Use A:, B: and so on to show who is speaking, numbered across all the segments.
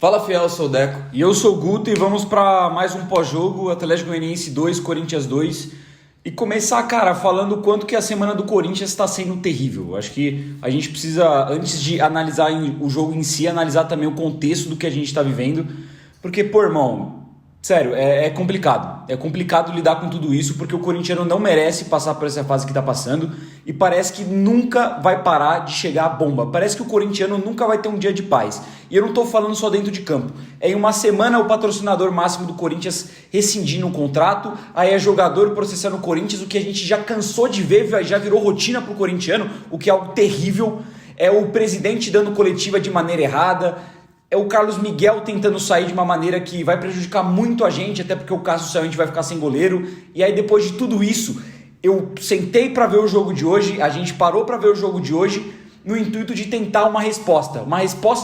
A: Fala, fiel, eu sou o Deco.
B: E eu sou o Guto e vamos para mais um pós-jogo, Atlético Goianiense 2, Corinthians 2. E começar, cara, falando o quanto que a semana do Corinthians está sendo terrível. Acho que a gente precisa, antes de analisar o jogo em si, analisar também o contexto do que a gente está vivendo. Porque, pô, irmão, sério, é complicado. É complicado lidar com tudo isso, porque o corintiano não merece passar por essa fase que está passando. E parece que nunca vai parar de chegar a bomba. Parece que o corintiano nunca vai ter um dia de paz. E eu não estou falando só dentro de campo. É em uma semana o patrocinador máximo do Corinthians rescindindo o contrato, aí é jogador processando o Corinthians, o que a gente já cansou de ver, já virou rotina para o corintiano, o que é algo terrível. É o presidente dando coletiva de maneira errada. É o Carlos Miguel tentando sair de uma maneira que vai prejudicar muito a gente, até porque o Cássio saiu, a gente vai ficar sem goleiro. E aí depois de tudo isso, eu sentei para ver o jogo de hoje, a gente parou para ver o jogo de hoje no intuito de tentar uma resposta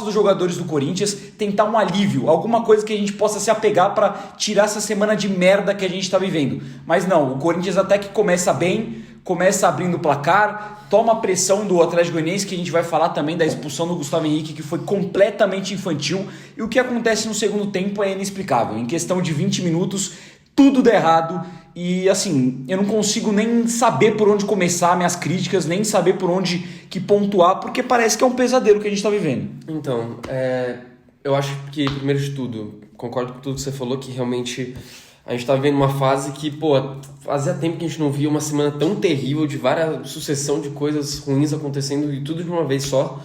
B: dos jogadores do Corinthians, tentar um alívio, alguma coisa que a gente possa se apegar para tirar essa semana de merda que a gente está vivendo. Mas não, o Corinthians até que começa bem, começa abrindo o placar, toma a pressão do Atlético Goianiense, que a gente vai falar também da expulsão do Gustavo Henrique, que foi completamente infantil, e o que acontece no segundo tempo é inexplicável. Em questão de 20 minutos, tudo dá errado, e assim, eu não consigo nem saber por onde começar minhas críticas, nem saber por onde que pontuar, porque parece que é um pesadelo que a gente está vivendo.
A: Então, eu acho que, primeiro de tudo, concordo com tudo que você falou, que realmente a gente tá vivendo uma fase que, fazia tempo que a gente não via uma semana tão terrível, de várias sucessão de coisas ruins acontecendo e tudo de uma vez só.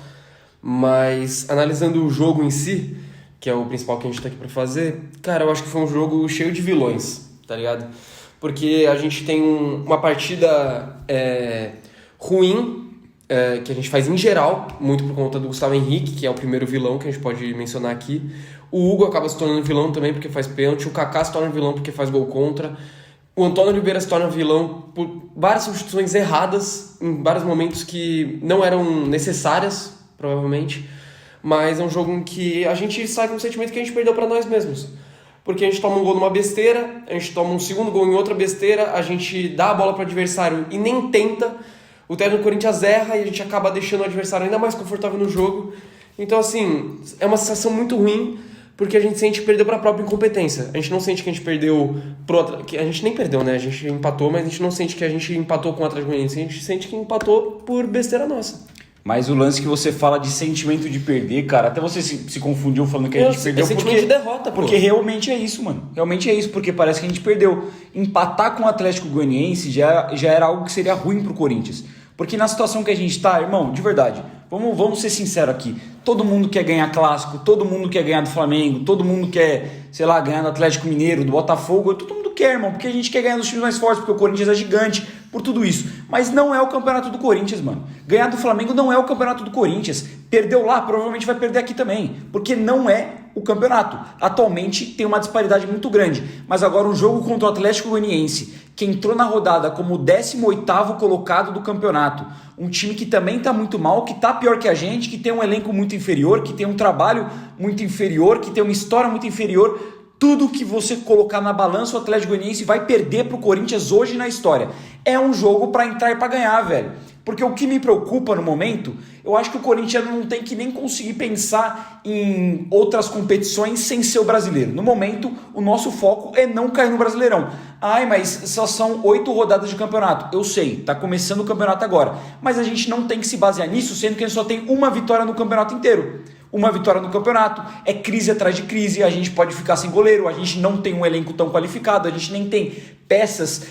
A: Mas, analisando o jogo em si, que é o principal que a gente tá aqui pra fazer, cara, eu acho que foi um jogo cheio de vilões, tá ligado? Porque a gente tem uma partida ruim, que a gente faz em geral, muito por conta do Gustavo Henrique, que é o primeiro vilão que a gente pode mencionar aqui. O Hugo acaba se tornando vilão também porque faz pênalti, o Kaká se torna vilão porque faz gol contra, o Antônio Oliveira se torna vilão por várias substituições erradas, em vários momentos que não eram necessárias, provavelmente, mas é um jogo em que a gente sai com o sentimento que a gente perdeu para nós mesmos. Porque a gente toma um gol numa besteira, a gente toma um segundo gol em outra besteira, a gente dá a bola para o adversário e nem tenta, o técnico do Corinthians erra e a gente acaba deixando o adversário ainda mais confortável no jogo. Então, assim, é uma sensação muito ruim, porque a gente sente que perdeu para a própria incompetência. A gente não sente que a gente perdeu que a gente nem perdeu, né? A gente empatou, mas a gente não sente que a gente empatou com o Atlético Goianiense, a gente sente que empatou por besteira nossa.
B: Mas o lance que você fala de sentimento de perder, cara, até você se confundiu falando que a gente perdeu.
A: Sentimento de derrota, pô.
B: Porque realmente é isso, mano. Realmente é isso, porque parece que a gente perdeu. Empatar com o Atlético Goianiense já era algo que seria ruim pro Corinthians. Porque na situação que a gente tá, irmão, de verdade, vamos ser sinceros aqui. Todo mundo quer ganhar clássico, todo mundo quer ganhar do Flamengo, todo mundo quer, sei lá, ganhar do Atlético Mineiro, do Botafogo, todo mundo quer, irmão, porque a gente quer ganhar dos times mais fortes, porque o Corinthians é gigante, por tudo isso. Mas não é o campeonato do Corinthians, mano. Ganhar do Flamengo não é o campeonato do Corinthians. Perdeu lá, provavelmente vai perder aqui também, porque não é o campeonato. Atualmente tem uma disparidade muito grande, mas agora um jogo contra o Atlético Goianiense, que entrou na rodada como o 18º colocado do campeonato, um time que também está muito mal, que está pior que a gente, que tem um elenco muito inferior, que tem um trabalho muito inferior, que tem uma história muito inferior. Tudo que você colocar na balança, o Atlético Goianiense vai perder pro Corinthians hoje na história. É um jogo para entrar e para ganhar, velho. Porque o que me preocupa no momento, eu acho que o corintiano não tem que nem conseguir pensar em outras competições sem ser o brasileiro. No momento, o nosso foco é não cair no Brasileirão. Ai, mas só são 8 rodadas de campeonato. Eu sei, tá começando o campeonato agora. Mas a gente não tem que se basear nisso, sendo que a gente só tem uma vitória no campeonato inteiro. Uma vitória no campeonato, é crise atrás de crise, a gente pode ficar sem goleiro, a gente não tem um elenco tão qualificado, a gente nem tem peças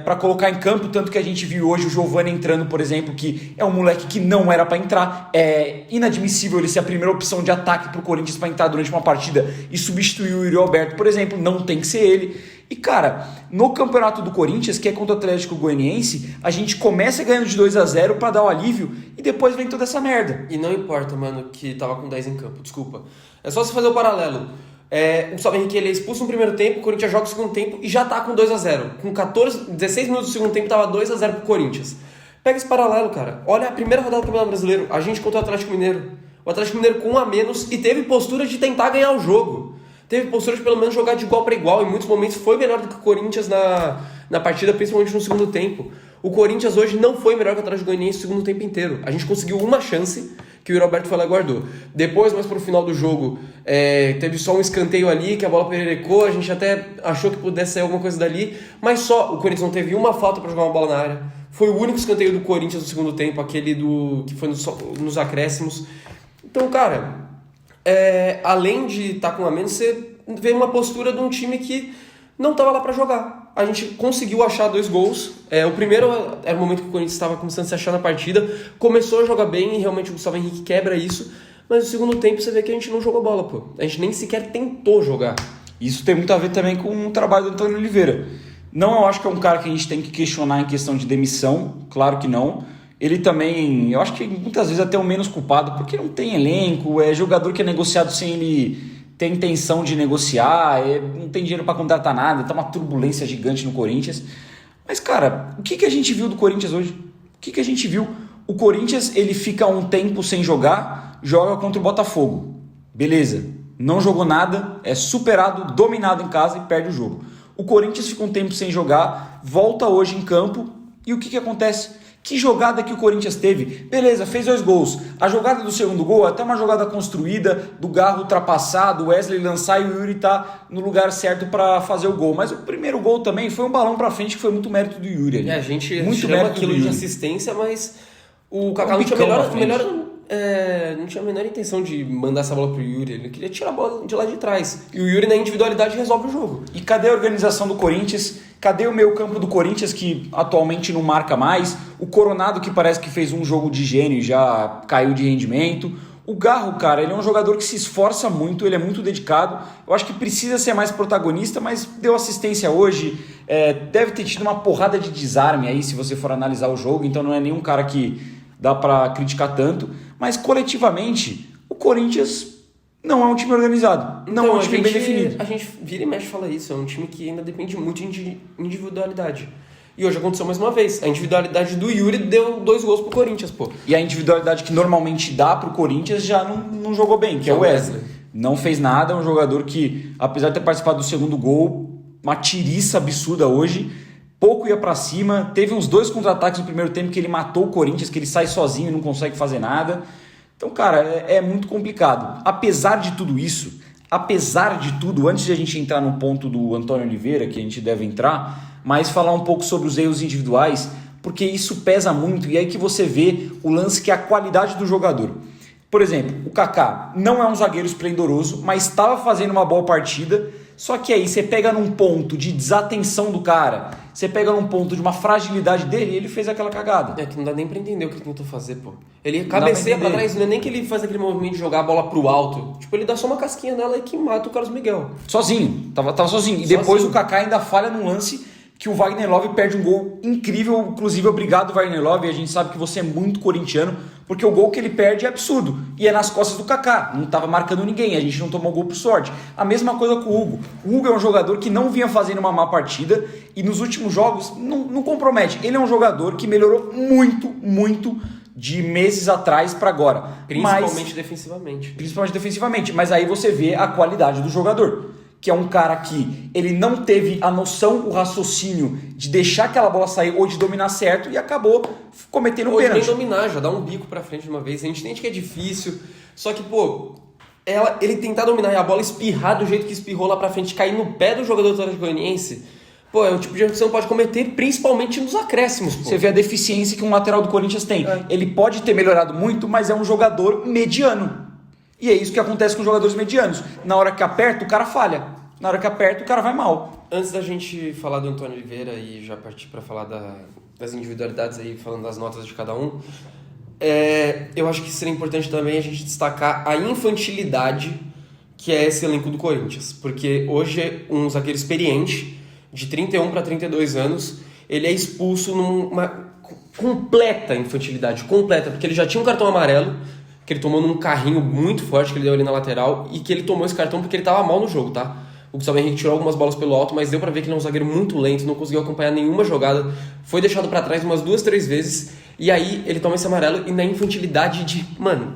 B: para colocar em campo, tanto que a gente viu hoje o Giovani entrando, por exemplo, que é um moleque que não era para entrar. É inadmissível ele ser a primeira opção de ataque para o Corinthians para entrar durante uma partida e substituir o Yuri Alberto, por exemplo, não tem que ser ele. E cara, no campeonato do Corinthians, que é contra o Atlético Goianiense, a gente começa ganhando de 2-0 para dar o alívio e depois vem toda essa merda.
A: E não importa, mano, que tava com 10 em campo, desculpa. É só você fazer o paralelo. O Gustavo Henrique, ele é expulso no primeiro tempo, o Corinthians joga no segundo tempo e já tá com 2-0. Com 16 minutos do segundo tempo tava 2-0 pro Corinthians. Pega esse paralelo, cara. Olha a primeira rodada do Campeonato Brasileiro, a gente contra o Atlético Mineiro. O Atlético Mineiro com 1 a menos e teve postura de tentar ganhar o jogo. Teve postura de pelo menos jogar de igual para igual. Em muitos momentos foi melhor do que o Corinthians na partida, principalmente no segundo tempo. O Corinthians hoje não foi melhor que o Atlético Goianiense no segundo tempo inteiro. A gente conseguiu uma chance que o Yuri Alberto foi lá e guardou. Depois, mais pro final do jogo, teve só um escanteio ali, que a bola pererecou, a gente até achou que pudesse sair alguma coisa dali, mas só o Corinthians não teve uma falta para jogar uma bola na área. Foi o único escanteio do Corinthians no segundo tempo, aquele que foi nos acréscimos. Então, cara, além de estar com a menos, você vê uma postura de um time que não estava lá para jogar. A gente conseguiu achar 2 gols. O primeiro era o momento que o Corinthians estava começando a se achar na partida. Começou a jogar bem e realmente o Gustavo Henrique quebra isso. Mas no segundo tempo você vê que a gente não jogou bola, pô. A gente nem sequer tentou jogar.
B: Isso tem muito a ver também com o trabalho do Antônio Oliveira. Não, eu acho que é um cara que a gente tem que questionar em questão de demissão. Claro que não. Ele também, eu acho que muitas vezes até o menos culpado, porque não tem elenco, é jogador que é negociado sem ele ter intenção de negociar, não tem dinheiro para contratar nada, tá uma turbulência gigante no Corinthians. Mas, cara, o que a gente viu do Corinthians hoje? O que a gente viu? O Corinthians, ele fica um tempo sem jogar, joga contra o Botafogo. Beleza, não jogou nada, é superado, dominado em casa e perde o jogo. O Corinthians fica um tempo sem jogar, volta hoje em campo e o que acontece? Que jogada que o Corinthians teve? Beleza, fez 2 gols. A jogada do segundo gol, até uma jogada construída, do Garro ultrapassado, o Wesley lançar e o Yuri tá no lugar certo para fazer o gol. Mas o primeiro gol também foi um balão para frente que foi muito mérito do Yuri ali.
A: A gente
B: muito
A: chama aquilo de assistência, mas o Kaká não tinha a menor intenção de mandar essa bola pro Yuri. Ele queria tirar a bola de lá de trás. E o Yuri, na individualidade, resolve o jogo.
B: E cadê a organização do Corinthians? Cadê o meio campo do Corinthians, que atualmente não marca mais? O Coronado, que parece que fez um jogo de gênio e já caiu de rendimento. O Garro, cara, ele é um jogador que se esforça muito, ele é muito dedicado. Eu acho que precisa ser mais protagonista, mas deu assistência hoje. Deve ter tido uma porrada de desarme aí, se você for analisar o jogo. Então não é nenhum cara que dá pra criticar tanto. Mas coletivamente, o Corinthians não é um time organizado. Não é um time bem definido.
A: A gente vira e mexe e fala isso. É um time que ainda depende muito de individualidade. E hoje aconteceu mais uma vez. A individualidade do Yuri deu 2 gols pro Corinthians, pô.
B: E a individualidade que normalmente dá pro Corinthians já não jogou bem, que é o Wesley. Não fez nada, é um jogador que, apesar de ter participado do segundo gol, uma tiriça absurda hoje, pouco ia pra cima. Teve uns 2 contra-ataques no primeiro tempo que ele matou o Corinthians, que ele sai sozinho e não consegue fazer nada. Então, cara, é muito complicado. Apesar de tudo isso, antes de a gente entrar no ponto do Antônio Oliveira, que a gente deve entrar, mas falar um pouco sobre os erros individuais, porque isso pesa muito e é aí que você vê o lance que é a qualidade do jogador. Por exemplo, o Kaká não é um zagueiro esplendoroso, mas estava fazendo uma boa partida, só que aí você pega num ponto de desatenção do cara, você pega num ponto de uma fragilidade dele e ele fez aquela cagada.
A: É que não dá nem pra entender o que ele tentou fazer, pô. Ele cabeceia pra trás, não é nem que ele faz aquele movimento de jogar a bola pro alto. Tipo, ele dá só uma casquinha nela e que mata o Carlos Miguel.
B: Sozinho, tava sozinho. E depois o Kaká ainda falha num lance que o Wagner Love perde um gol incrível. Inclusive, obrigado, Wagner Love. A gente sabe que você é muito corintiano, porque o gol que ele perde é absurdo. E é nas costas do Kaká. Não estava marcando ninguém. A gente não tomou gol por sorte. A mesma coisa com o Hugo. O Hugo é um jogador que não vinha fazendo uma má partida e nos últimos jogos não compromete. Ele é um jogador que melhorou muito de meses atrás para agora.
A: Principalmente defensivamente.
B: Principalmente defensivamente. Mas aí você vê a qualidade do jogador, que é um cara que ele não teve a noção, o raciocínio de deixar aquela bola sair ou de dominar certo e acabou cometendo um pênalti.
A: Ou nem dominar, já dá um bico pra frente de uma vez. A gente entende que é difícil, só que, pô, ele tentar dominar e a bola espirrar do jeito que espirrou lá pra frente, cair no pé do jogador do Atlético Goianiense, pô, é um tipo de erro que você não pode cometer, principalmente nos acréscimos, pô.
B: Você vê a deficiência que um lateral do Corinthians tem. Ele pode ter melhorado muito, mas é um jogador mediano. E é isso que acontece com os jogadores medianos. Na hora que aperta, o cara falha. Na hora que aperta, o cara vai mal.
A: Antes da gente falar do Antônio Oliveira e já partir para falar das individualidades aí, falando das notas de cada um, eu acho que seria importante também a gente destacar a infantilidade que é esse elenco do Corinthians. Porque hoje um zagueiro experiente, de 31 para 32 anos, ele é expulso numa completa infantilidade, completa, porque ele já tinha um cartão amarelo, que ele tomou num carrinho muito forte que ele deu ali na lateral, e que ele tomou esse cartão porque ele tava mal no jogo, tá? O Gustavo Henrique tirou algumas bolas pelo alto, mas deu pra ver que ele é um zagueiro muito lento, não conseguiu acompanhar nenhuma jogada, foi deixado pra trás umas 2, 3 vezes. E aí ele toma esse amarelo e na infantilidade de,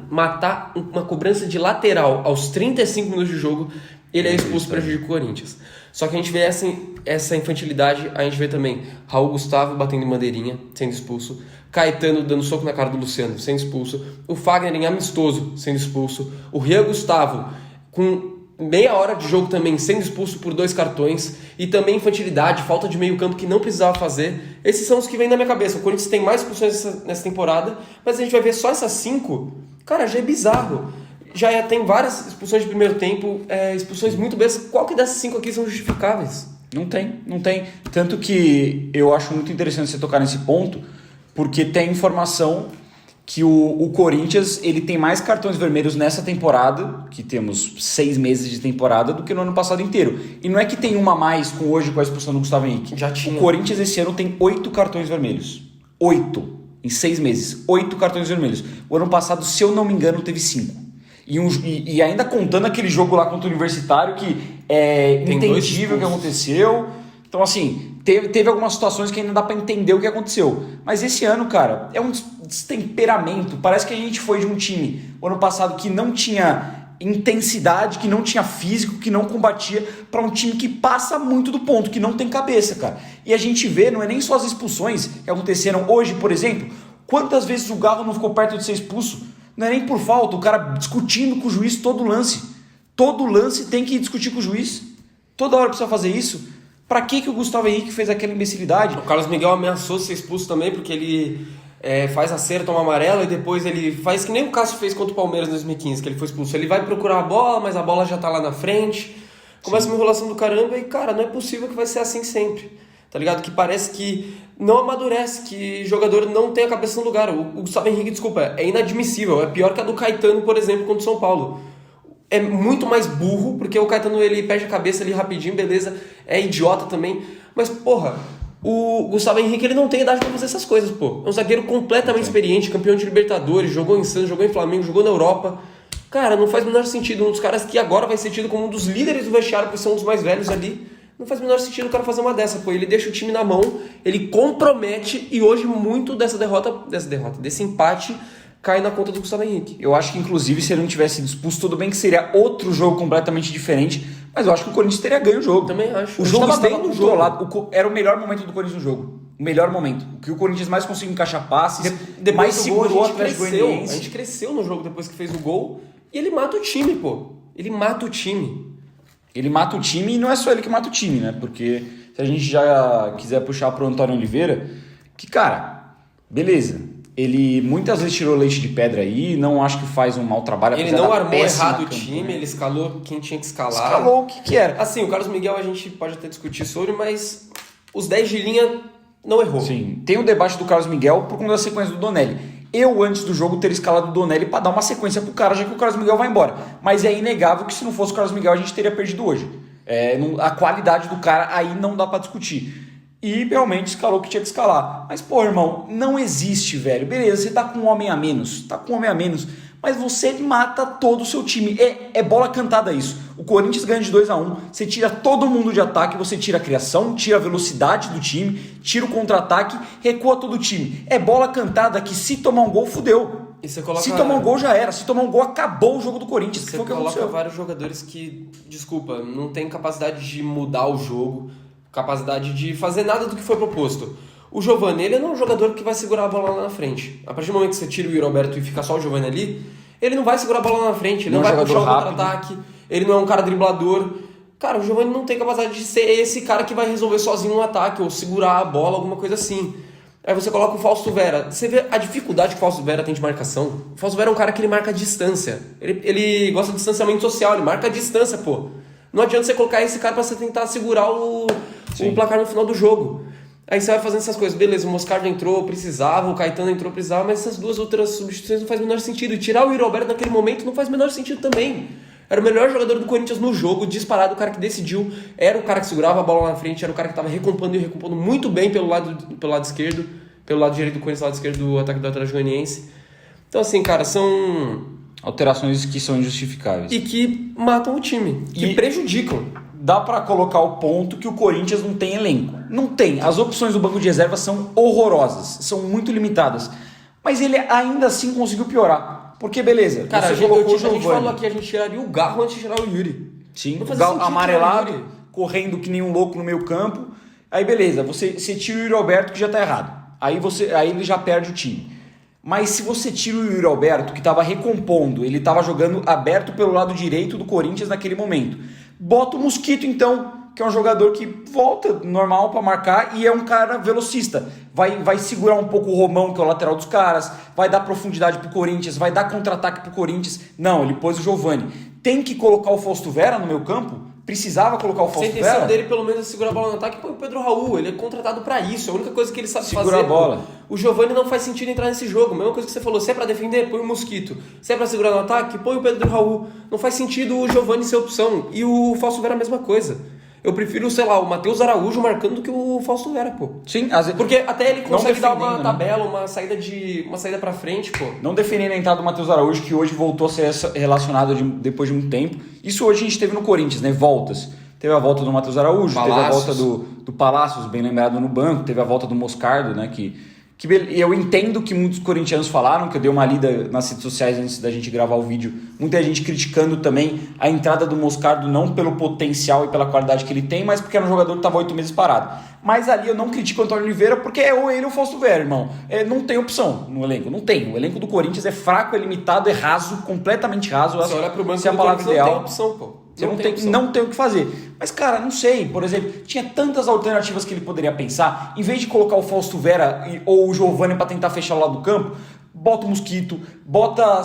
A: matar uma cobrança de lateral aos 35 minutos de jogo, ele é expulso, prejudica o Corinthians. Só que a gente vê essa infantilidade, a gente vê também Raul Gustavo batendo em bandeirinha, sendo expulso, Caetano dando soco na cara do Luciano, sendo expulso, o Fagner em amistoso, sendo expulso, o Rian Gustavo com meia hora de jogo também sendo expulso por 2 cartões, e também infantilidade, falta de meio campo que não precisava fazer. Esses são os que vêm na minha cabeça. O Corinthians tem mais expulsões nessa temporada, mas a gente vai ver só essas 5, cara, já é bizarro. Já tem várias expulsões de primeiro tempo, expulsões muito bestas. Qual que dessas 5 aqui são justificáveis?
B: Não tem. Tanto que eu acho muito interessante você tocar nesse ponto, porque tem informação que o Corinthians ele tem mais cartões vermelhos nessa temporada, que temos 6 meses de temporada, do que no ano passado inteiro. E não é que tem uma a mais com a expulsão do Gustavo Henrique.
A: Já tinha.
B: O Corinthians esse ano tem 8 cartões vermelhos. 8. Em 6 meses. 8 cartões vermelhos. O ano passado, se eu não me engano, teve 5. E ainda contando aquele jogo lá contra o Universitário, que é entendível o que aconteceu. Então, assim, teve algumas situações que ainda dá pra entender o que aconteceu. Mas esse ano, cara, é um destemperamento. Parece que a gente foi de um time, o ano passado, que não tinha intensidade, que não tinha físico, que não combatia, para um time que passa muito do ponto, que não tem cabeça, cara. E a gente vê, não é nem só as expulsões que aconteceram hoje, por exemplo, quantas vezes o Galo não ficou perto de ser expulso? Não é nem por falta, o cara discutindo com o juiz todo lance. Todo lance tem que discutir com o juiz. Toda hora precisa fazer isso. Pra que o Gustavo Henrique fez aquela imbecilidade?
A: O Carlos Miguel ameaçou ser expulso também, porque ele faz a cera, toma amarelo, e depois ele faz que nem o Cássio fez contra o Palmeiras em 2015, que ele foi expulso. Ele vai procurar a bola, mas a bola já tá lá na frente. Começa uma enrolação do caramba e, cara, não é possível que vai ser assim sempre. Tá ligado? Que parece que não amadurece, que jogador não tem a cabeça no lugar. O Gustavo Henrique, desculpa, é inadmissível. É pior que a do Caetano, por exemplo, contra o São Paulo. É muito mais burro, porque o Caetano ele perde a cabeça ali rapidinho, beleza, é idiota também. Mas, porra, o Gustavo Henrique ele não tem idade pra fazer essas coisas, pô. É um zagueiro completamente experiente, campeão de Libertadores, jogou em Santos, jogou em Flamengo, jogou na Europa. Cara, não faz o menor sentido. Um dos caras que agora vai ser tido como um dos líderes do vestiário, por ser um dos mais velhos ali. Não faz o menor sentido o cara fazer uma dessa, pô. Ele deixa o time na mão, ele compromete, e hoje muito desse empate cai na conta do Gustavo Henrique.
B: Eu acho que, inclusive, se ele não tivesse sido expulso, tudo bem que seria outro jogo completamente diferente, mas eu acho que o Corinthians teria ganho o jogo.
A: Também acho.
B: O jogo estava controlado. Era o melhor momento do Corinthians no jogo. O melhor momento. O que o Corinthians mais conseguiu encaixar passes, mais segurou o Atlético Goianiense.
A: A gente cresceu no jogo depois que fez o gol, e ele mata o time, pô. Ele mata o time.
B: Ele mata o time, e não é só ele que mata o time, né? Porque se a gente já quiser puxar pro Antônio Oliveira, que, cara, beleza. Ele muitas vezes tirou leite de pedra aí, não acho que faz um mau trabalho.
A: Ele não armou errado o time, ele escalou quem tinha que escalar.
B: Escalou o que era.
A: Assim, o Carlos Miguel a gente pode até discutir sobre, mas os 10 de linha não errou.
B: Sim, tem o debate do Carlos Miguel por conta da sequência do Donelli. Eu, antes do jogo, teria escalado o Donelli para dar uma sequência pro cara, já que o Carlos Miguel vai embora. Mas é inegável que se não fosse o Carlos Miguel, a gente teria perdido hoje. A qualidade do cara aí não dá para discutir. E realmente escalou o que tinha que escalar. Mas, pô, irmão, não existe, velho. Beleza, você tá com um homem a menos. Mas você mata todo o seu time. É bola cantada isso. O Corinthians ganha de 2-1. Você tira todo mundo de ataque. Você tira a criação, tira a velocidade do time, tira o contra-ataque, recua todo o time. É bola cantada que se tomar um gol, fudeu.
A: E você coloca...
B: Se tomar um gol, já era. Se tomar um gol, acabou o jogo do Corinthians.
A: Você coloca vários jogadores que, desculpa, não tem capacidade de mudar o jogo, capacidade de fazer nada do que foi proposto. O Giovani, ele não é um jogador que vai segurar a bola lá na frente. A partir do momento que você tira o Yuri Alberto e fica só o Giovani ali, ele não vai segurar a bola lá na frente, ele não vai puxar o contra-ataque, ele não é um cara driblador. Cara, o Giovani não tem capacidade de ser esse cara que vai resolver sozinho um ataque ou segurar a bola, alguma coisa assim. Aí você coloca o Fausto Vera. Você vê a dificuldade que o Fausto Vera tem de marcação. O Fausto Vera é um cara que ele marca a distância. Ele gosta de distanciamento social, ele marca a distância, pô. Não adianta você colocar esse cara pra você tentar segurar o placar no final do jogo. Aí você vai fazendo essas coisas. Beleza, o Moscardo entrou, precisava, o Caetano entrou, precisava, mas essas duas outras substituições não faz o menor sentido. E tirar o Yuri Alberto naquele momento não faz o menor sentido também. Era o melhor jogador do Corinthians no jogo, disparado, o cara que decidiu, era o cara que segurava a bola na frente, era o cara que estava recompondo muito bem pelo lado esquerdo, pelo lado direito do Corinthians, lado esquerdo do ataque do Atlético Goianiense. Então assim, cara, são
B: alterações que são injustificáveis.
A: E que matam o time, que prejudicam.
B: Dá pra colocar o ponto que o Corinthians não tem elenco. Não tem. As opções do banco de reserva são horrorosas, são muito limitadas. mas ele ainda assim conseguiu piorar. Porque beleza,
A: Cara,
B: você
A: a
B: colocou o
A: gente falou
B: Giovani.
A: aqui, a gente tiraria o Garro antes de tirar o Yuri.
B: Sim,
A: Não fazia sentido
B: amarelado,
A: tirar o Yuri.
B: correndo que nem um louco no meio campo. Aí beleza, você tira o Yuri Alberto que já tá errado. Aí ele já perde o time. Mas se você tira o Yuri Alberto, que estava recompondo, ele estava jogando aberto pelo lado direito do Corinthians naquele momento. Bota o Mosquito então, que é um jogador que volta normal para marcar e é um cara velocista. Vai segurar um pouco o Romão, que é o lateral dos caras, vai dar profundidade pro Corinthians, vai dar contra-ataque pro Corinthians. Não, ele pôs o Giovani. Tem que colocar o Fausto Vera no meu campo? Precisava colocar o
A: Se a
B: Fausto
A: intenção
B: Vera?
A: dele pelo menos é segurar a bola no ataque, põe o Pedro Raul, ele é contratado pra isso, é a única coisa que ele sabe
B: Segura
A: fazer.
B: a bola.
A: O Giovani não faz sentido entrar nesse jogo, mesma coisa que você falou, se é pra defender, põe o Mosquito, se é pra segurar no ataque, põe o Pedro Raul. Não faz sentido o Giovani ser opção, e o Fausto Vera a mesma coisa. Eu prefiro, sei lá, o Matheus Araújo marcando do que o Fausto Vera, pô.
B: Sim, às vezes.
A: Porque até ele consegue dar uma
B: defendendo, né?
A: tabela, uma saída pra frente, pô.
B: Não defendendo a entrada do Matheus Araújo, que hoje voltou a ser relacionado depois de um tempo. Isso hoje a gente teve no Corinthians, né? Voltas. Teve a volta do Matheus Araújo, teve a volta do Palácios, bem lembrado, no banco, teve a volta do Moscardo, né? Que eu entendo que muitos corintianos falaram, que eu dei uma lida nas redes sociais antes da gente gravar o vídeo, muita gente criticando também a entrada do Moscardo, não pelo potencial e pela qualidade que ele tem, mas porque era um jogador que estava 8 meses parado. Mas ali eu não critico o Antônio Oliveira, porque é ou ele ou o Fausto Vera, irmão. Não tem opção no elenco, não tem. O elenco do Corinthians é fraco, é limitado, é raso, completamente raso.
A: Você olha pro banco
B: se é a
A: do
B: palavra
A: Corinthians,
B: ideal.
A: não tem opção, pô.
B: Você não tem o que fazer. Mas, cara, não sei. Por exemplo, tinha tantas alternativas que ele poderia pensar. Em vez de colocar o Fausto Vera ou o Giovani para tentar fechar o lado do campo, bota o Mosquito, bota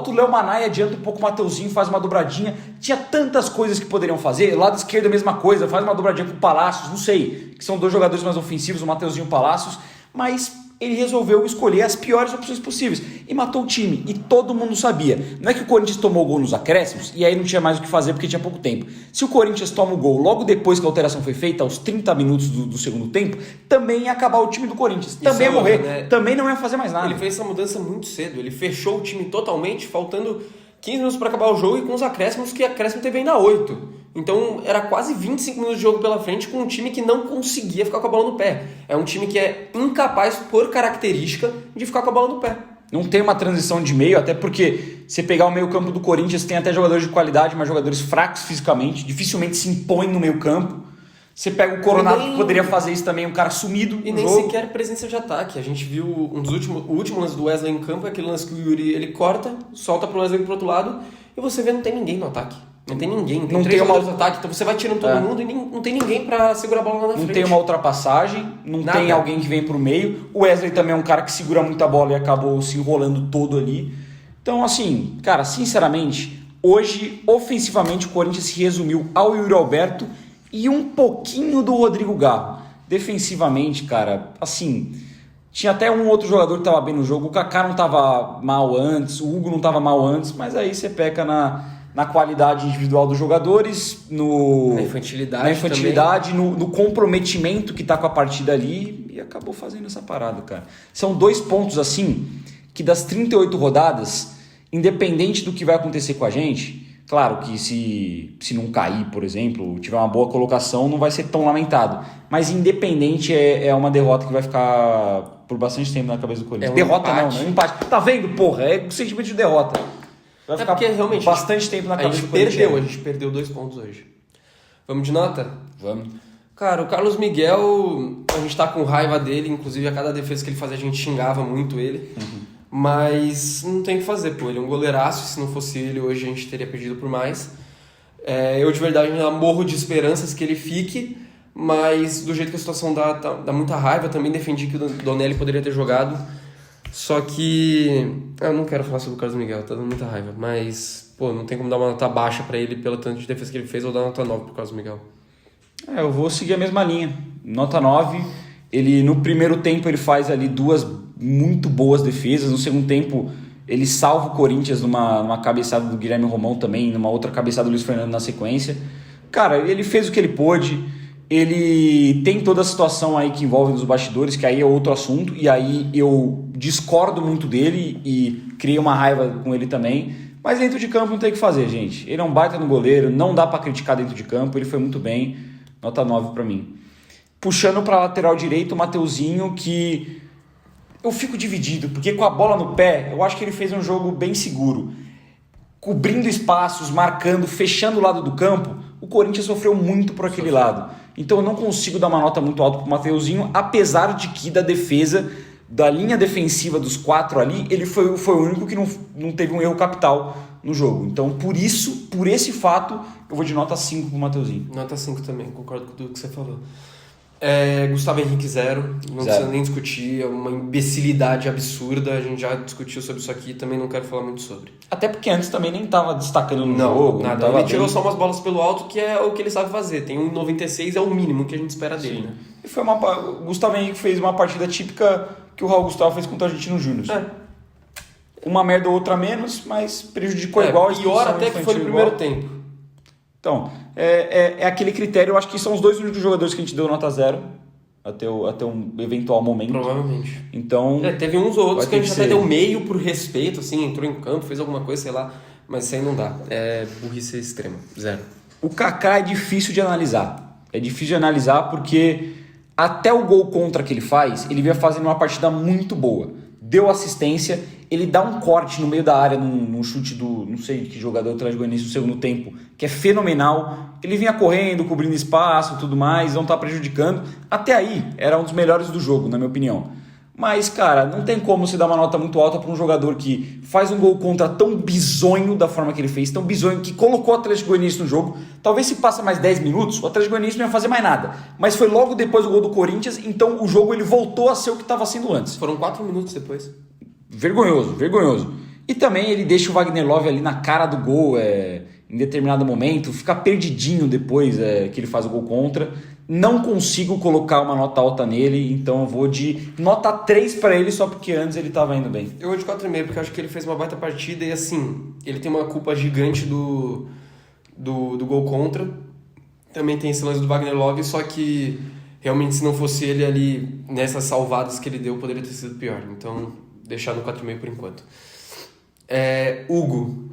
B: o Léo Manai, adianta um pouco o Mateuzinho, faz uma dobradinha. Tinha tantas coisas que poderiam fazer. Lado esquerdo a mesma coisa, faz uma dobradinha com o Palácios, não sei. Que são dois jogadores mais ofensivos, o Mateuzinho e o Palácios. Mas ele resolveu escolher as piores opções possíveis e matou o time, e todo mundo sabia. Não é que o Corinthians tomou o gol nos acréscimos e aí não tinha mais o que fazer porque tinha pouco tempo. Se o Corinthians toma o gol logo depois que a alteração foi feita, aos 30 minutos do segundo tempo, também ia acabar o time do Corinthians, também ia morrer, né? Também não ia fazer mais nada.
A: Ele fez essa mudança muito cedo, ele fechou o time totalmente, faltando 15 minutos para acabar o jogo e com os acréscimos, que acréscimo teve ainda 8. Então era quase 25 minutos de jogo pela frente com um time que não conseguia ficar com a bola no pé. É um time que é incapaz, por característica, de ficar com a bola no pé.
B: Não tem uma transição de meio, até porque você pegar o meio campo do Corinthians, tem até jogadores de qualidade, mas jogadores fracos fisicamente, dificilmente se impõem no meio campo. Você pega o Coronado, que poderia fazer isso também, um cara sumido
A: e
B: no
A: nem
B: jogo.
A: Sequer presença de ataque. A gente viu o último lance do Wesley em campo, é aquele lance que o Yuri ele corta, solta pro Wesley pro outro lado, e você vê não tem ninguém no ataque. Não tem ninguém, tem 3 jogadores no ataque, então você vai tirando todo mundo e não tem ninguém pra segurar a bola lá na frente.
B: Não tem uma ultrapassagem, não
A: Nada.
B: tem alguém que vem pro meio. O Wesley também é um cara que segura muita bola e acabou se enrolando todo ali. Então, assim, cara, sinceramente, hoje, ofensivamente, o Corinthians se resumiu ao Yuri Alberto e um pouquinho do Rodrigo Garro. Defensivamente, cara, assim, tinha até um outro jogador que tava bem no jogo. O Kaká não tava mal antes, o Hugo não tava mal antes, mas aí você peca na qualidade individual dos jogadores, na infantilidade, no comprometimento que tá com a partida ali, e acabou fazendo essa parada, cara. São 2 pontos assim, que das 38 rodadas, independente do que vai acontecer com a gente, claro que se não cair, por exemplo, tiver uma boa colocação, não vai ser tão lamentado, mas independente é uma derrota que vai ficar por bastante tempo na cabeça do Corinthians. Derrota
A: empate.
B: não, empate. Tá vendo, porra? É o sentimento de derrota. Vai ficar
A: porque realmente
B: bastante tempo na cabeça do Corinthians.
A: A gente perdeu 2 pontos hoje. Vamos de nota?
B: Vamos.
A: Cara, o Carlos Miguel, a gente tá com raiva dele, inclusive a cada defesa que ele fazia a gente xingava muito ele, mas não tem o que fazer, pô, ele é um goleiraço, se não fosse ele hoje a gente teria perdido por mais. Eu de verdade ainda morro de esperanças que ele fique, mas do jeito que a situação dá muita raiva, também defendi que o Donelli poderia ter jogado. Só que eu não quero falar sobre o Carlos Miguel, tá dando muita raiva, mas pô, não tem como dar uma nota baixa pra ele pelo tanto de defesa que ele fez, ou dar nota 9 pro Carlos Miguel.
B: Eu vou seguir a mesma linha, nota 9. Ele no primeiro tempo ele faz ali 2 muito boas defesas, no segundo tempo ele salva o Corinthians numa cabeçada do Guilherme Romão também, numa outra cabeçada do Luiz Fernando na sequência. Cara, ele fez o que ele pôde. Ele tem toda a situação aí que envolve nos bastidores, que aí é outro assunto, e aí eu discordo muito dele e criei uma raiva com ele também, mas dentro de campo não tem o que fazer, gente. Ele é um baita no goleiro, não dá pra criticar dentro de campo, ele foi muito bem, nota 9 pra mim. Puxando pra lateral direito, o Mateuzinho, que eu fico dividido, porque com a bola no pé, eu acho que ele fez um jogo bem seguro. Cobrindo espaços, marcando, fechando o lado do campo, o Corinthians sofreu muito por aquele lado. Então eu não consigo dar uma nota muito alta pro Mateuzinho, apesar de que da defesa, da linha defensiva dos 4 ali, ele foi o único que não teve um erro capital no jogo. Então por esse fato, eu vou de nota 5 pro Mateuzinho.
A: Nota 5 também, concordo com tudo que você falou. Gustavo Henrique 0, não precisa nem discutir, é uma imbecilidade absurda, a gente já discutiu sobre isso aqui, também não quero falar muito sobre.
B: Até porque antes também nem estava destacando no jogo.
A: Nada, ele tirou só umas bolas pelo alto, que é o que ele sabe fazer, tem 1,96, é o mínimo que a gente espera dele, né?
B: E o Gustavo Henrique fez uma partida típica que o Raul Gustavo fez contra o Argentino Júnior. Uma merda ou outra menos, mas prejudicou igual.
A: Pior até que foi no primeiro tempo.
B: Então, é aquele critério, eu acho que são os 2 únicos jogadores que a gente deu nota 0 até um eventual momento.
A: Provavelmente.
B: Então,
A: teve uns ou outros que a gente até deu meio por respeito, assim, entrou em campo, fez alguma coisa, sei lá, mas isso aí não dá. É burrice extrema, 0.
B: O Kaká é difícil de analisar. É difícil de analisar porque até o gol contra que ele faz, ele vinha fazendo uma partida muito boa. Deu assistência, ele dá um corte no meio da área num chute do, não sei que jogador atrás do Goianiense no segundo tempo, que é fenomenal. Ele vinha correndo, cobrindo espaço e tudo mais, não tá prejudicando. Até aí, era um dos melhores do jogo, na minha opinião. Mas, cara, não tem como você dar uma nota muito alta para um jogador que faz um gol contra tão bizonho da forma que ele fez, tão bizonho, que colocou o Atlético Goianiense no jogo. Talvez se passa mais 10 minutos, o Atlético Goianiense não ia fazer mais nada. Mas foi logo depois do gol do Corinthians, então o jogo ele voltou a ser o que estava sendo antes.
A: Foram 4 minutos depois.
B: Vergonhoso. E também ele deixa o Wagner Love ali na cara do gol em determinado momento, fica perdidinho depois que ele faz o gol contra. Não consigo colocar uma nota alta nele, então eu vou de nota 3 para ele só porque antes ele estava indo bem.
A: Eu vou de 4,5 porque eu acho que ele fez uma baita partida e assim, ele tem uma culpa gigante do gol contra. Também tem esse lance do Wagner Love, só que realmente se não fosse ele ali nessas salvadas que ele deu, poderia ter sido pior. Então, deixar no 4,5 por enquanto. Hugo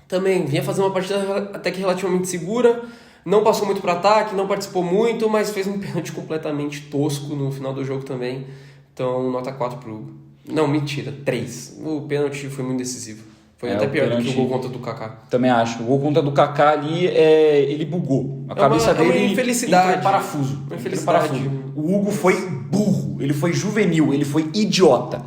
A: também vinha fazendo uma partida até que relativamente segura, não passou muito para ataque, não participou muito, mas fez um pênalti completamente tosco no final do jogo também. Então, nota 4 pro Hugo. Não, mentira, 3. O pênalti foi muito decisivo. Foi até pior do que o gol contra do Kaká.
B: Também acho. O gol contra do Kaká ali, ele bugou. A cabeça dele
A: uma infelicidade.
B: Entrou em parafuso.
A: Uma infelicidade.
B: O Hugo foi burro, ele foi juvenil, ele foi idiota.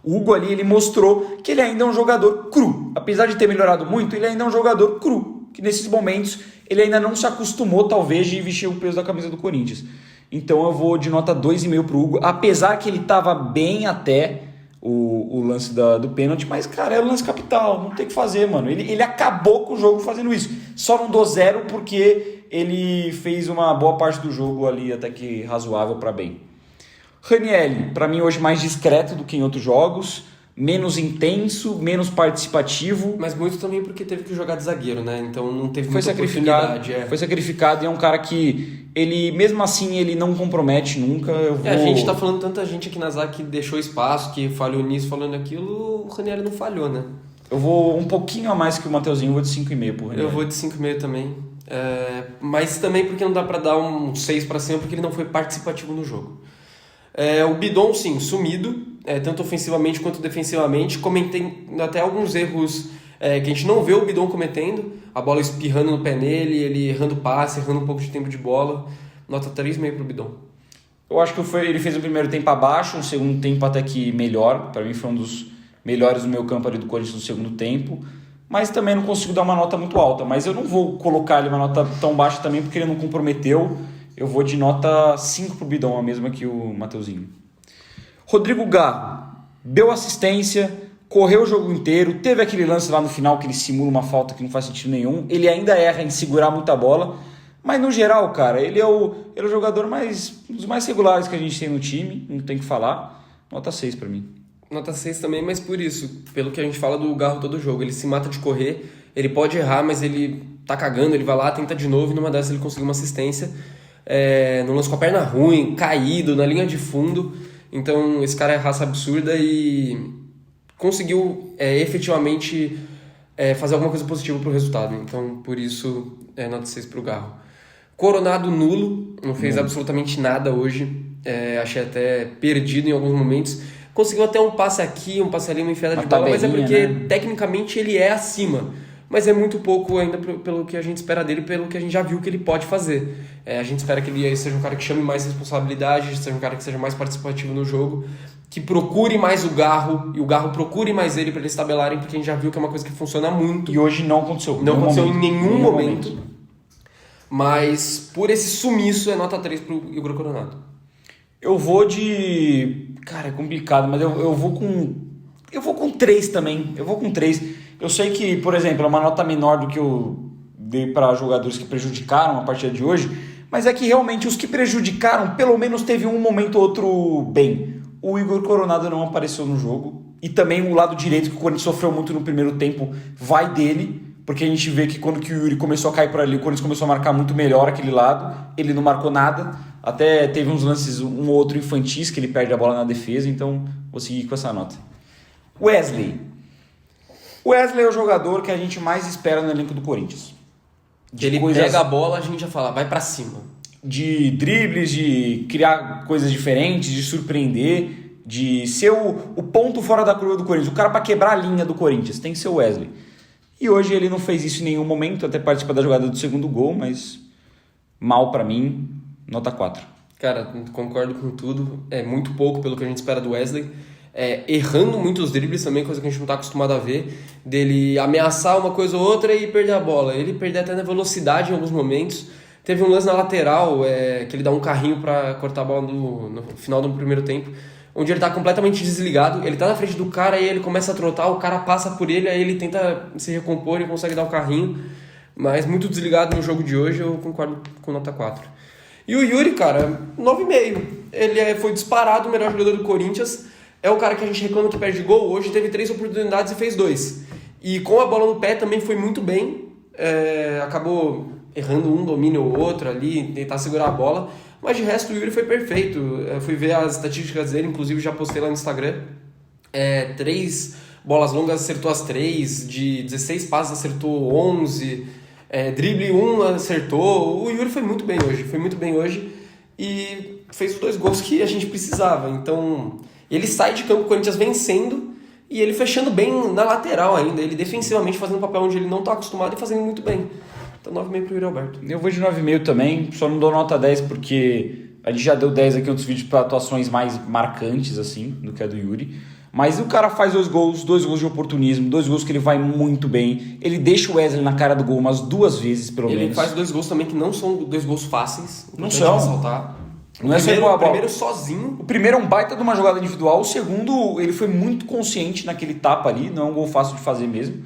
B: O Hugo ali, ele mostrou que ele ainda é um jogador cru. Apesar de ter melhorado muito, ele ainda é um jogador cru. Que nesses momentos, ele ainda não se acostumou, talvez, de vestir o peso da camisa do Corinthians. Então eu vou de nota 2,5 pro Hugo. Apesar que ele estava bem até o lance do pênalti, mas, cara, é o lance capital. Não tem o que fazer, mano. Ele acabou com o jogo fazendo isso. Só não dou 0 porque ele fez uma boa parte do jogo ali até que razoável para bem. Ranieri, para mim hoje mais discreto do que em outros jogos, menos intenso, menos participativo.
A: Mas muito também porque teve que jogar de zagueiro, né? Então não teve
B: muita
A: oportunidade.
B: Foi sacrificado e é um cara que, ele mesmo assim, ele não compromete nunca.
A: A gente tá falando tanta gente aqui na zaga que deixou espaço, que falhou nisso, falando aquilo, o Ranieri não falhou, né?
B: Eu vou um pouquinho a mais que o Mateuzinho, vou de 5,5 pro Ranieri.
A: Eu vou de 5,5 também. Mas também porque não dá pra dar um 6 pra cima, porque ele não foi participativo no jogo. O Bidon, sim, sumido, tanto ofensivamente quanto defensivamente. Comentei até alguns erros que a gente não vê o Bidon cometendo. A bola espirrando no pé nele, ele errando passe, errando um pouco de tempo de bola. Nota 3,5 pro Bidon.
B: Eu acho que ele fez o primeiro tempo abaixo, o segundo tempo até que melhor. Para mim foi um dos melhores do meu campo ali do Corinthians no segundo tempo. Mas também não consigo dar uma nota muito alta. Mas eu não vou colocar ele uma nota tão baixa também porque ele não comprometeu. Eu vou de nota 5 pro Bidon, a mesma que o Mateuzinho. Rodrigo Garro deu assistência, correu o jogo inteiro, teve aquele lance lá no final que ele simula uma falta que não faz sentido nenhum. Ele ainda erra em segurar muita bola, mas no geral, cara, ele é o jogador um dos mais regulares que a gente tem no time, não tem o que falar. Nota 6 pra mim.
A: Nota 6 também, mas por isso, pelo que a gente fala do Garro todo jogo, ele se mata de correr, ele pode errar, mas ele tá cagando, ele vai lá, tenta de novo e numa dessas ele conseguiu uma assistência. No lance com a perna ruim, caído, na linha de fundo. Então esse cara é raça absurda e conseguiu efetivamente fazer alguma coisa positiva pro resultado. Então por isso nota 6 pro Garro. Coronado nulo, não fez absolutamente nada hoje. Achei até perdido em alguns momentos. conseguiu até um passe aqui, um passe ali, uma enfiada de bola, mas é porque tecnicamente ele é acima. Mas é muito pouco ainda pelo que a gente espera dele, pelo que a gente já viu que ele pode fazer. A gente espera que ele seja um cara que chame mais responsabilidade, seja um cara que seja mais participativo no jogo, que procure mais o Garro, e o Garro procure mais ele para eles tabelarem, porque a gente já viu que é uma coisa que funciona muito.
B: E hoje não aconteceu.
A: Não aconteceu em nenhum momento. Mas por esse sumiço é nota 3 pro Igor Coronado.
B: Eu vou de... Cara, é complicado, mas eu vou com 3 também. Eu vou com 3. Eu sei que, por exemplo, é uma nota menor do que eu dei para jogadores que prejudicaram a partida de hoje, mas é que realmente os que prejudicaram, pelo menos teve um momento ou outro bem. O Igor Coronado não apareceu no jogo, e também o lado direito, que o Corinthians sofreu muito no primeiro tempo, vai dele, porque a gente vê que quando que o Yuri começou a cair por ali, o Corinthians começou a marcar muito melhor aquele lado, ele não marcou nada, até teve uns lances, um ou outro infantis, que ele perde a bola na defesa, então vou seguir com essa nota. Wesley é o jogador que a gente mais espera no elenco do Corinthians.
A: Ele pega a bola, a gente já fala, vai pra cima.
B: De dribles, de criar coisas diferentes, de surpreender, de ser o ponto fora da curva do Corinthians, o cara pra quebrar a linha do Corinthians, tem que ser o Wesley. E hoje ele não fez isso em nenhum momento, até participa da jogada do segundo gol, mas mal pra mim, nota 4.
A: Cara, concordo com tudo, é muito pouco pelo que a gente espera do Wesley. Errando muito os dribles também, coisa que a gente não está acostumado a ver, dele ameaçar uma coisa ou outra e perder a bola. Ele perder até na velocidade em alguns momentos. Teve um lance na lateral, que ele dá um carrinho para cortar a bola no final do primeiro tempo, onde ele está completamente desligado, ele está na frente do cara e ele começa a trotar, o cara passa por ele, aí ele tenta se recompor e consegue dar o carrinho, mas muito desligado no jogo de hoje, eu concordo com nota 4. E o Yuri, cara, 9,5. Ele foi disparado o melhor jogador do Corinthians. É o cara que a gente reclama que perde gol. Hoje teve 3 oportunidades e fez 2. E com a bola no pé também foi muito bem. Acabou errando um domínio ou outro ali, tentar segurar a bola. Mas de resto o Yuri foi perfeito. Fui ver as estatísticas dele, inclusive já postei lá no Instagram. 3 bolas longas acertou as 3. De 16 passes acertou 11. Drible 1 acertou. O Yuri foi muito bem hoje. E fez os 2 gols que a gente precisava. Então... Ele sai de campo, o Corinthians vencendo e ele fechando bem na lateral ainda. Ele defensivamente fazendo um papel onde ele não está acostumado e fazendo muito bem. Então 9,5 pro Yuri Alberto.
B: Eu vou de 9,5 também, só não dou nota 10 porque a gente já deu 10 aqui em outros vídeos para atuações mais marcantes assim do que a do Yuri. Mas o cara faz 2 gols de oportunismo, 2 gols que ele vai muito bem. Ele deixa o Wesley na cara do gol umas 2 vezes pelo menos.
A: Ele faz 2 gols também que não são 2 gols fáceis.
B: Não são.
A: Ressaltar.
B: Não é só igual a bola.
A: O primeiro sozinho.
B: O primeiro é um baita de uma jogada individual. O segundo, ele foi muito consciente naquele tapa ali. Não é um gol fácil de fazer mesmo.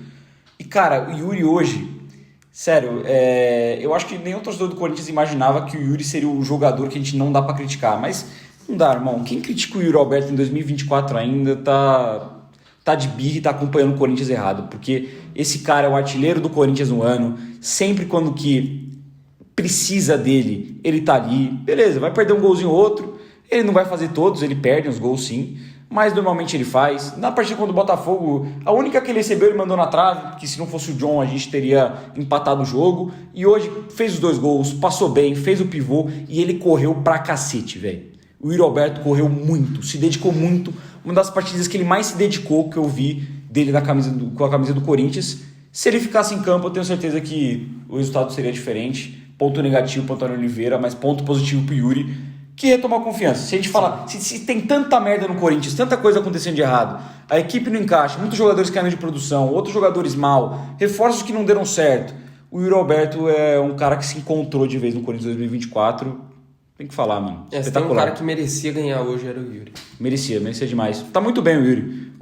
B: E, cara, o Yuri hoje... Sério, eu acho que nenhum torcedor do Corinthians imaginava que o Yuri seria o jogador que a gente não dá pra criticar. Mas não dá, irmão. Quem critica o Yuri Alberto em 2024 ainda tá de birra e tá acompanhando o Corinthians errado. Porque esse cara é o artilheiro do Corinthians no ano. Sempre quando que... precisa dele, ele tá ali, beleza, vai perder um golzinho ou outro, ele não vai fazer todos, ele perde uns gols sim, mas normalmente ele faz. Na partida contra o Botafogo, a única que ele recebeu ele mandou na trave, que se não fosse o John a gente teria empatado o jogo, e hoje fez os 2 gols, passou bem, fez o pivô e ele correu pra cacete, velho. O Yuri Alberto correu muito, se dedicou muito, uma das partidas que ele mais se dedicou que eu vi dele com a camisa do Corinthians. Se ele ficasse em campo, eu tenho certeza que o resultado seria diferente. Ponto negativo para o Antônio Oliveira, mas ponto positivo para o Yuri, que retomou a confiança. Se a gente falar, se tem tanta merda no Corinthians, tanta coisa acontecendo de errado, a equipe não encaixa, muitos jogadores caindo de produção, outros jogadores mal, reforços que não deram certo, o Yuri Alberto é um cara que se encontrou de vez no Corinthians 2024. Tem que falar, mano.
A: Se tem um cara que merecia ganhar hoje, era o Yuri.
B: Merecia demais. Tá muito bem o Yuri.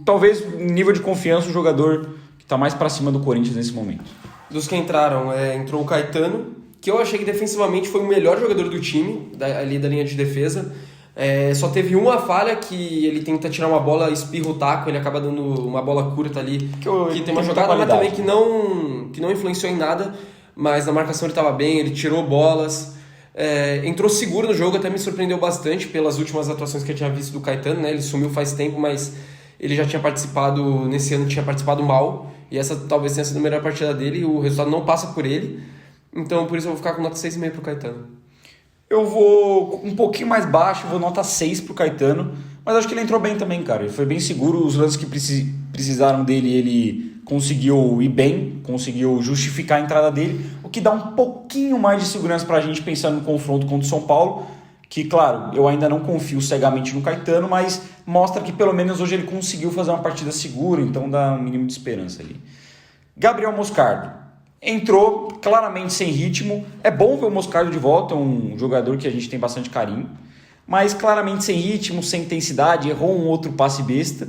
B: Talvez, nível de confiança, o jogador que tá mais para cima do Corinthians nesse momento.
A: Dos que entraram, entrou o Caetano, que eu achei que defensivamente foi o melhor jogador do time, ali da linha de defesa. Só teve uma falha que ele tenta tirar uma bola, espirra o taco, ele acaba dando uma bola curta ali, que tem uma jogada, mas também que não influenciou em nada, mas na marcação ele estava bem, ele tirou bolas, entrou seguro no jogo, até me surpreendeu bastante pelas últimas atuações que eu tinha visto do Caetano, né? Ele sumiu faz tempo, mas ele já tinha participado, nesse ano tinha participado mal, e essa talvez tenha sido a melhor partida dele, e o resultado não passa por ele, então por isso eu vou ficar com nota 6,5 pro Caetano.
B: Eu vou um pouquinho mais baixo, vou nota 6 pro Caetano, Mas acho que ele entrou bem também, cara. Ele foi bem seguro. Os lances que precisaram dele, ele conseguiu ir bem, conseguiu justificar a entrada dele, o que dá um pouquinho mais de segurança pra gente pensando no confronto contra o São Paulo, que, claro, eu ainda não confio cegamente no Caetano, mas mostra que pelo menos hoje ele conseguiu fazer uma partida segura, então dá um mínimo de esperança ali. Gabriel Moscardo entrou claramente sem ritmo. É bom ver o Moscardo de volta, é um jogador que a gente tem bastante carinho, mas claramente sem ritmo, sem intensidade, errou um outro passe besta,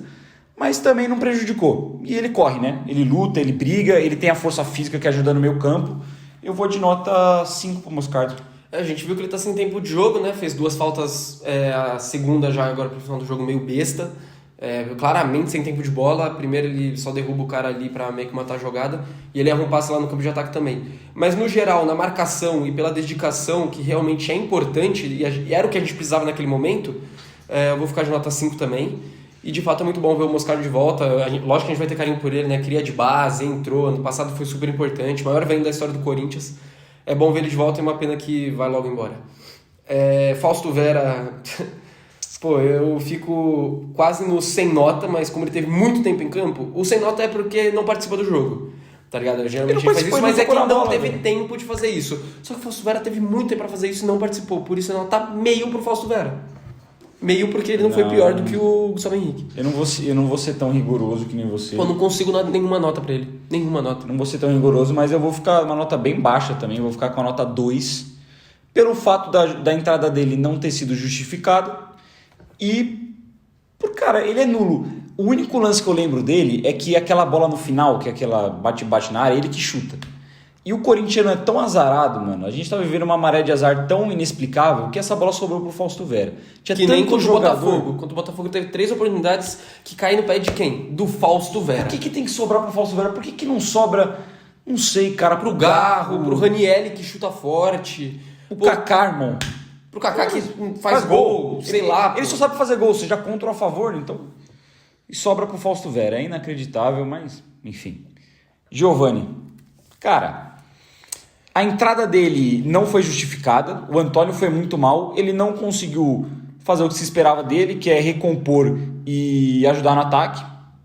B: mas também não prejudicou. E ele corre, né? Ele luta, ele briga, ele tem a força física que ajuda no meio campo. Eu vou de nota 5 pro Moscardo.
A: A gente viu que ele tá sem tempo de jogo, né? Fez 2 faltas, a segunda já agora pro final do jogo meio besta. Claramente sem tempo de bola. Primeiro ele só derruba o cara ali pra meio que matar a jogada. E ele erra um passe lá no campo de ataque também. Mas no geral, na marcação e pela dedicação, que realmente é importante, e era o que a gente precisava naquele momento, eu vou ficar de nota 5 também. E de fato é muito bom ver o Moscardo de volta. Lógico que a gente vai ter carinho por ele, né? Cria de base, entrou. Ano passado foi super importante. Maior venda da história do Corinthians. É bom ver ele de volta e é uma pena que vai logo embora. Fausto Vera... Pô, eu fico quase no sem nota, mas como ele teve muito tempo em campo, o sem nota é porque não participa do jogo, tá ligado? Geralmente ele faz isso, mas é que ele não teve tempo de fazer isso. Só que o Fausto Vera teve muito tempo pra fazer isso e não participou, por isso a nota meio pro Fausto Vera. Meio porque ele não foi pior do que o Gustavo Henrique.
B: Eu não vou ser tão rigoroso que nem você.
A: Pô, não consigo dar nenhuma nota pra ele. Nenhuma nota.
B: Não vou ser tão rigoroso, mas eu vou ficar uma nota bem baixa também. Vou ficar com a nota 2. Pelo fato da entrada dele não ter sido justificada. E, cara, ele é nulo. O único lance que eu lembro dele é que aquela bola no final, que é aquela bate-bate na área, ele que chuta. E o corintiano é tão azarado, mano. A gente tá vivendo uma maré de azar tão inexplicável que essa bola sobrou pro Fausto Vera.
A: Tinha que nem contra o Botafogo. Contra o Botafogo teve 3 oportunidades que caíram no pé de quem? Do Fausto Vera.
B: Por que tem que sobrar pro Fausto Vera? Por que não sobra, não sei, cara,
A: pro Garro, pro Ranieri que chuta forte.
B: O Kaká, irmão.
A: Pro Kaká que faz gol, sei lá.
B: Ele só sabe fazer gol, seja contra ou a favor, então... E sobra pro Fausto Vera. É inacreditável, mas, enfim. Giovani. Cara, a entrada dele não foi justificada. O Antônio foi muito mal. Ele não conseguiu fazer o que se esperava dele, que é recompor e ajudar no ataque.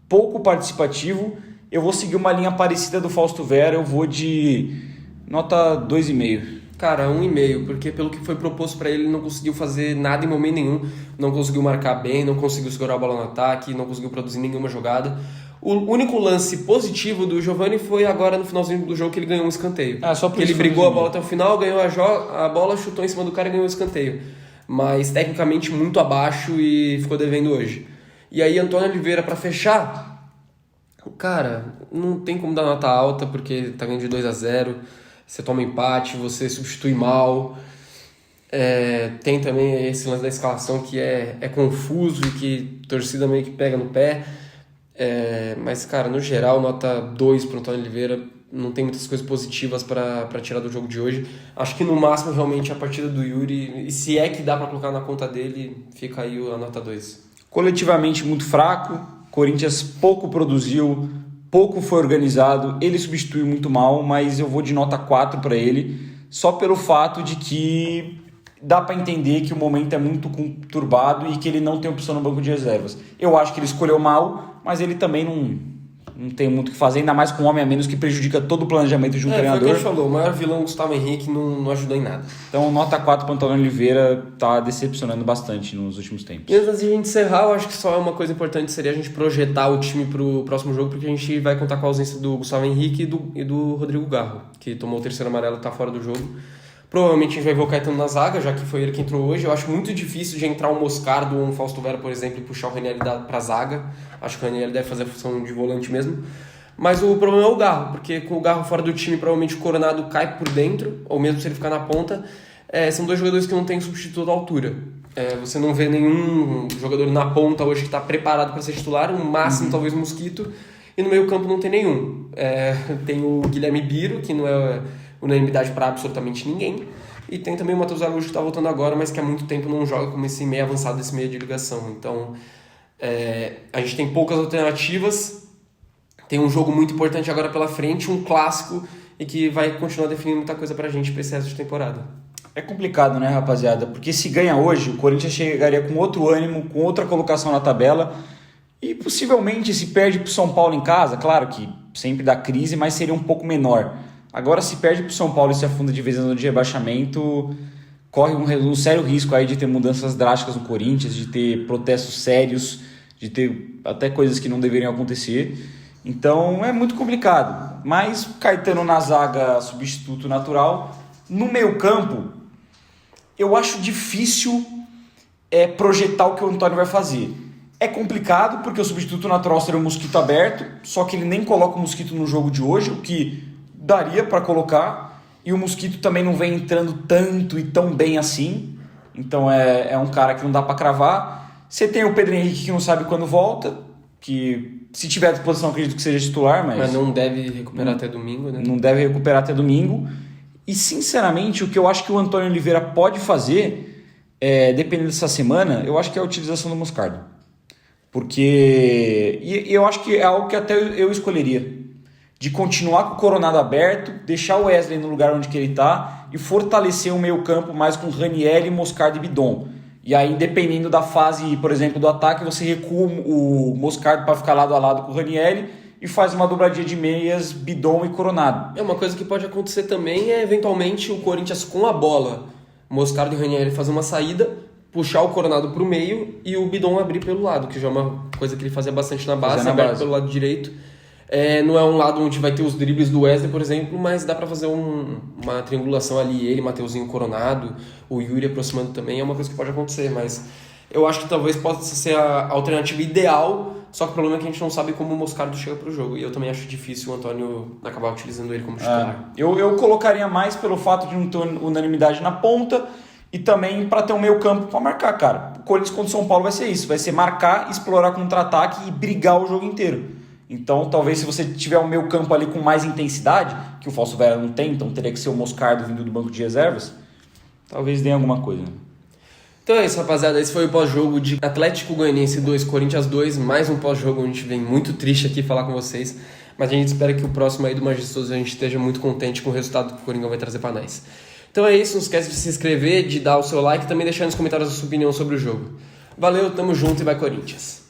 B: Pouco participativo. Eu vou seguir uma linha parecida do Fausto Vera. Eu vou de nota 2,5.
A: Cara, 1,5, porque pelo que foi proposto pra ele, ele não conseguiu fazer nada em momento nenhum, não conseguiu marcar bem, não conseguiu segurar a bola no ataque, não conseguiu produzir nenhuma jogada. O único lance positivo do Giovani foi agora no finalzinho do jogo que ele ganhou um escanteio.
B: Só por
A: ele brigou a bola até o final, ganhou a bola, chutou em cima do cara e ganhou o escanteio. Mas tecnicamente muito abaixo e ficou devendo hoje. E aí Antônio Oliveira pra fechar, cara, não tem como dar nota alta porque tá ganhando de 2-0. Você toma empate, você substitui mal. Tem também esse lance da escalação que é confuso e que a torcida meio que pega no pé. Mas, cara, no geral, nota 2 para o Antônio Oliveira. Não tem muitas coisas positivas para tirar do jogo de hoje. Acho que no máximo, realmente, a partida do Yuri. E se é que dá para colocar na conta dele, fica aí a nota 2.
B: Coletivamente muito fraco. Corinthians pouco produziu. Pouco foi organizado, ele substituiu muito mal, mas eu vou de nota 4 para ele, só pelo fato de que dá para entender que o momento é muito conturbado e que ele não tem opção no banco de reservas. Eu acho que ele escolheu mal, mas ele também não tem muito o que fazer, ainda mais com um homem a menos que prejudica todo o planejamento de um treinador.
A: Foi o que a gente falou, o maior vilão Gustavo Henrique não ajudou em nada.
B: Então nota 4 para Antônio Oliveira, tá decepcionando bastante nos últimos tempos.
A: E antes de a gente encerrar, eu acho que só uma coisa importante seria a gente projetar o time pro próximo jogo, porque a gente vai contar com a ausência do Gustavo Henrique e do Rodrigo Garro, que tomou o terceiro amarelo e tá fora do jogo. Provavelmente a gente vai ver o Caetano na zaga, já que foi ele que entrou hoje. Eu acho muito difícil de entrar um Moscardo ou um Fausto Vera, por exemplo, e puxar o Ranieri pra zaga. Acho que o Ranieri deve fazer a função de volante mesmo. Mas o problema é o Garro, porque com o Garro fora do time, provavelmente o Coronado cai por dentro, ou mesmo se ele ficar na ponta. São dois jogadores que não têm substituto à altura. Você não vê nenhum jogador na ponta hoje que está preparado para ser titular, no máximo talvez Mosquito, e no meio campo não tem nenhum. Tem o Guilherme Biro, que não é unanimidade para absolutamente ninguém, e tem também o Matheus Araújo que está voltando agora, mas que há muito tempo não joga como esse meio avançado, esse meio de ligação. Então a gente tem poucas alternativas, tem um jogo muito importante agora pela frente, um clássico, e que vai continuar definindo muita coisa pra gente pra esse resto de temporada.
B: É complicado, né, rapaziada? Porque se ganha hoje, o Corinthians chegaria com outro ânimo, com outra colocação na tabela e possivelmente se perde pro São Paulo em casa, claro que sempre dá crise, mas seria um pouco menor. Agora se perde pro São Paulo e se afunda de vez na zona de rebaixamento, corre um sério risco aí de ter mudanças drásticas no Corinthians, de ter protestos sérios, de ter até coisas que não deveriam acontecer. Então é muito complicado. Mas Caetano na zaga, substituto natural. No meio-campo, eu acho difícil projetar o que o Antônio vai fazer. É complicado porque o substituto natural seria o Mosquito aberto, só que ele nem coloca o Mosquito no jogo de hoje, o que daria para colocar. E o Mosquito também não vem entrando tanto e tão bem assim. Então é um cara que não dá para cravar. Você tem o Pedro Henrique que não sabe quando volta, que se tiver à disposição acredito que seja titular,
A: mas não deve recuperar até domingo, né?
B: Não deve recuperar até domingo. E sinceramente, o que eu acho que o Antônio Oliveira pode fazer, dependendo dessa semana, eu acho que é a utilização do Moscardo. Porque e eu acho que é algo que até eu escolheria. De continuar com o Coronado aberto, deixar o Wesley no lugar onde que ele está e fortalecer o meio campo mais com Ranieri, Moscardo e Bidon. E aí, dependendo da fase, por exemplo, do ataque, você recua o Moscardo para ficar lado a lado com o Ranieri e faz uma dobradinha de meias, Bidon e Coronado.
A: Uma coisa que pode acontecer também é, eventualmente, o Corinthians com a bola, Moscardo e Ranieri fazer uma saída, puxar o Coronado para o meio e o Bidon abrir pelo lado, que já é uma coisa que ele fazia bastante na base, aberto pelo lado direito. Não é um lado onde vai ter os dribles do Wesley, por exemplo, mas dá para fazer uma triangulação ali, ele, Mateuzinho, Coronado, o Yuri aproximando também, é uma coisa que pode acontecer, mas eu acho que talvez possa ser a alternativa ideal, só que o problema é que a gente não sabe como o Moscardo chega pro jogo, e eu também acho difícil o Antônio acabar utilizando ele como titular.
B: Eu colocaria mais pelo fato de não ter unanimidade na ponta e também para ter um meio campo para marcar, cara. O Corinthians contra o São Paulo vai ser isso, vai ser marcar, explorar contra-ataque e brigar o jogo inteiro. Então, talvez se você tiver um meio campo ali com mais intensidade, que o Fausto Vera não tem, então teria que ser o Moscardo vindo do banco de reservas, talvez dê alguma coisa.
A: Então é isso, rapaziada. Esse foi o pós-jogo de Atlético Goianiense 2, Corinthians 2. Mais um pós-jogo onde a gente vem muito triste aqui falar com vocês. Mas a gente espera que o próximo aí do Majestoso a gente esteja muito contente com o resultado que o Coringão vai trazer para nós. Então é isso, não esquece de se inscrever, de dar o seu like e também deixar nos comentários a sua opinião sobre o jogo. Valeu, tamo junto e vai Corinthians!